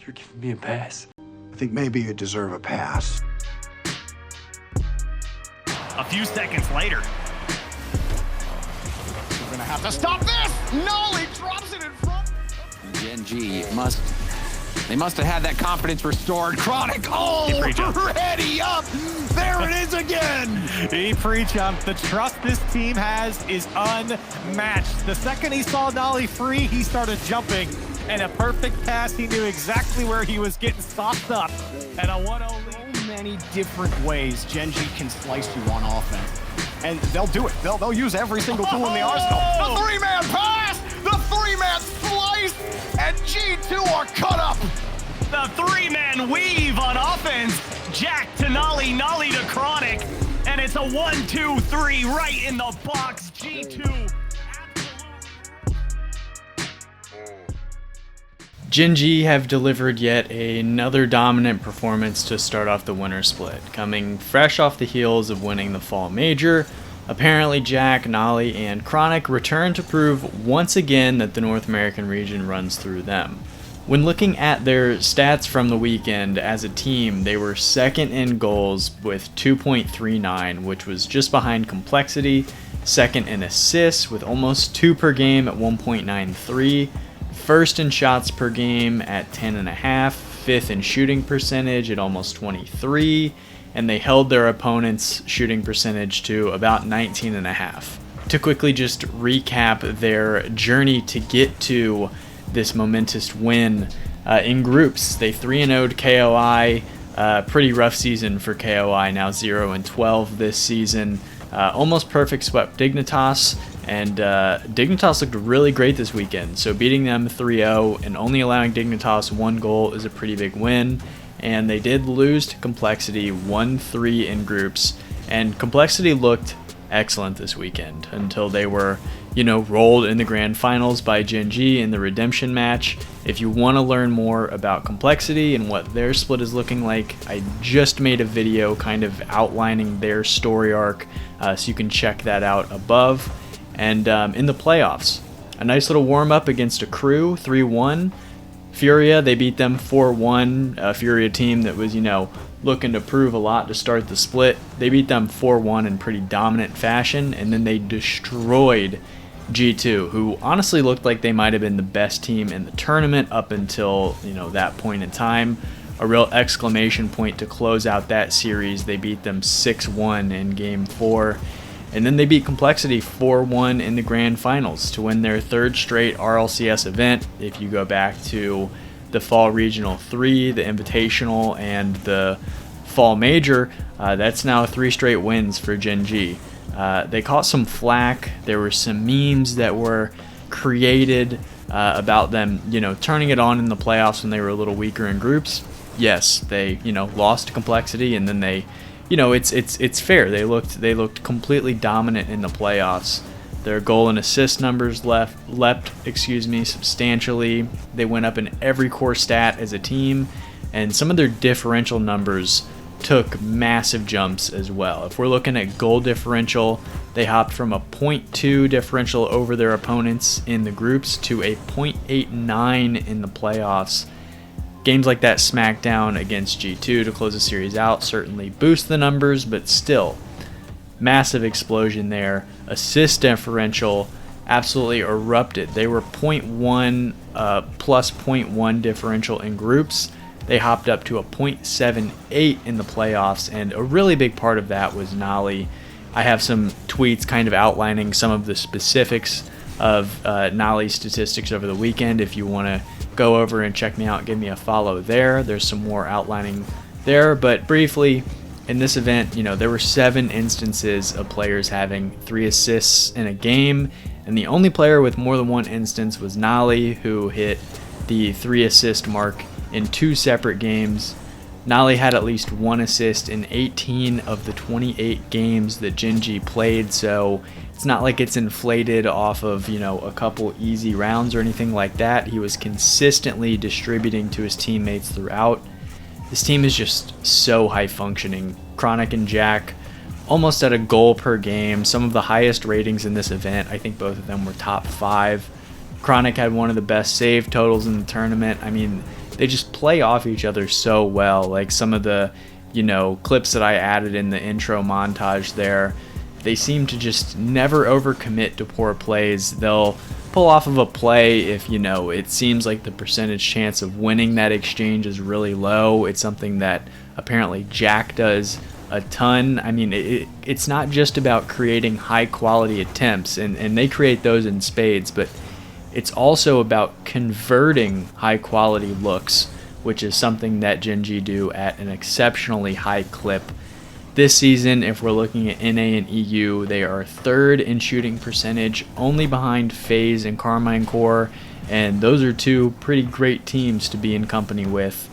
You're giving me a pass. I think maybe you deserve a pass. A few seconds later. We're gonna have to stop this! Nolly drops it in front. Gen.G they must have had that confidence restored. Chronic, ready up! There it is again! He pre-jumped. The trust this team has is unmatched. The second he saw Nolly free, he started jumping. And a perfect pass, he knew exactly where he was getting stopped up. And a 1-0 lead. Many different ways Gen.G can slice you on offense. And they'll do it. They'll use every single tool in the arsenal. The three-man pass! The three-man slice! And G2 are cut up! The three-man weave on offense. Jack to Nolly, Nolly to Chronic. And it's a 1-2-3 right in the box. G2. Gen.G have delivered yet another dominant performance to start off the winter split, coming fresh off the heels of winning the fall major. Apparently Jack, Nolly, and Chronic return to prove once again that the North American region runs through them. When looking at their stats from the weekend as a team, they were second in goals with 2.39, which was just behind Complexity, second in assists with almost 2 per game at 1.93, first in shots per game at 10.5, fifth in shooting percentage at almost 23, and they held their opponent's shooting percentage to about 19.5. To quickly just recap their journey to get to this momentous win in groups, they 3-0'd KOI, pretty rough season for KOI, now 0-12 this season. Almost perfect swept Dignitas, and Dignitas looked really great this weekend, so beating them 3-0 and only allowing Dignitas 1 goal is a pretty big win. And they did lose to Complexity 1-3 in groups, and Complexity looked excellent this weekend until they were, rolled in the grand finals by Gen.G in the redemption match. If you want to learn more about Complexity and what their split is looking like, I just made a video kind of outlining their story arc, so you can check that out above. And in the playoffs, a nice little warm-up against a crew, 3-1. Furia, they beat them 4-1, a Furia team that was, looking to prove a lot to start the split. They beat them 4-1 in pretty dominant fashion, and then they destroyed G2, who honestly looked like they might have been the best team in the tournament up until, that point in time. A real exclamation point to close out that series. They beat them 6-1 in Game 4. And then they beat Complexity 4-1 in the grand finals to win their 3rd straight RLCS event. If you go back to the Fall Regional 3, the Invitational, and the Fall Major, that's now 3 straight wins for Gen.G. They caught some flack. There were some memes that were created about them, turning it on in the playoffs when they were a little weaker in groups. Yes, they, lost to Complexity, and then they... it's fair. They looked completely dominant in the playoffs. Their goal and assist numbers leapt substantially. They went up in every core stat as a team, and some of their differential numbers took massive jumps as well. If we're looking at goal differential, they hopped from a 0.2 differential over their opponents in the groups to a 0.89 in the playoffs. Games like that SmackDown against G2 to close the series out certainly boost the numbers, but still, massive explosion there. Assist differential absolutely erupted. They were 0.1 plus 0.1 differential in groups. They hopped up to a 0.78 in the playoffs, and a really big part of that was Nolly. I have some tweets kind of outlining some of the specifics of Nolly's statistics over the weekend. If you want to go over and check me out, give me a follow there. There's some more outlining there, but briefly, in this event, there were 7 instances of players having 3 assists in a game, and the only player with more than 1 instance was Nolly, who hit the 3 assist mark in 2 separate games. Nolly had at least 1 assist in 18 of the 28 games that Gen.G played, so it's not like it's inflated off of, a couple easy rounds or anything like that. He was consistently distributing to his teammates throughout. This team is just so high functioning. Chronic and Jack almost at a goal per game, some of the highest ratings in this event. I think both of them were top 5. Chronic had one of the best save totals in the tournament. I mean, they just play off each other so well. Like some of the, clips that I added in the intro montage there, they seem to just never overcommit to poor plays. They'll pull off of a play if, it seems like the percentage chance of winning that exchange is really low. It's something that apparently Jack does a ton. I mean, it's not just about creating high quality attempts, and they create those in spades, but it's also about converting high quality looks, which is something that Gen.G do at an exceptionally high clip. This season, if we're looking at NA and EU, they are third in shooting percentage, only behind FaZe and Carmine Core, and those are two pretty great teams to be in company with.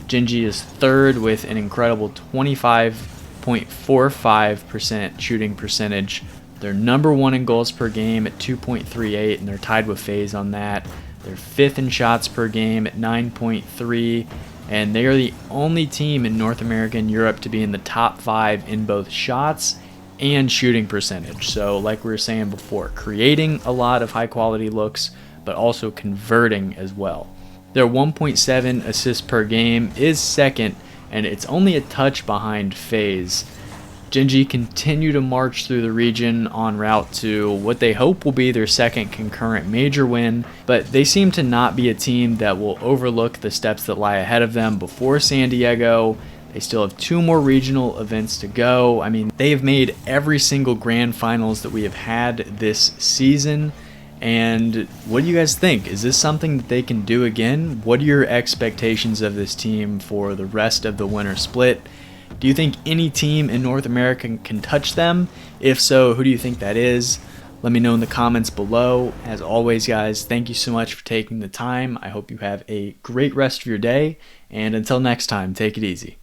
Gen.G is third with an incredible 25.45% shooting percentage. They're number one in goals per game at 2.38, and they're tied with FaZe on that. They're fifth in shots per game at 9.3, and they are the only team in North America and Europe to be in the top 5 in both shots and shooting percentage. So like we were saying before, creating a lot of high quality looks, but also converting as well. Their 1.7 assists per game is second, and it's only a touch behind FaZe. Gen.G continue to march through the region en route to what they hope will be their second concurrent major win, but they seem to not be a team that will overlook the steps that lie ahead of them before San Diego. They still have 2 more regional events to go. I mean, they have made every single grand finals that we have had this season. And what do you guys think? Is this something that they can do again? What are your expectations of this team for the rest of the winter split? Do you think any team in North America can touch them? If so, who do you think that is? Let me know in the comments below. As always, guys, thank you so much for taking the time. I hope you have a great rest of your day. And until next time, take it easy.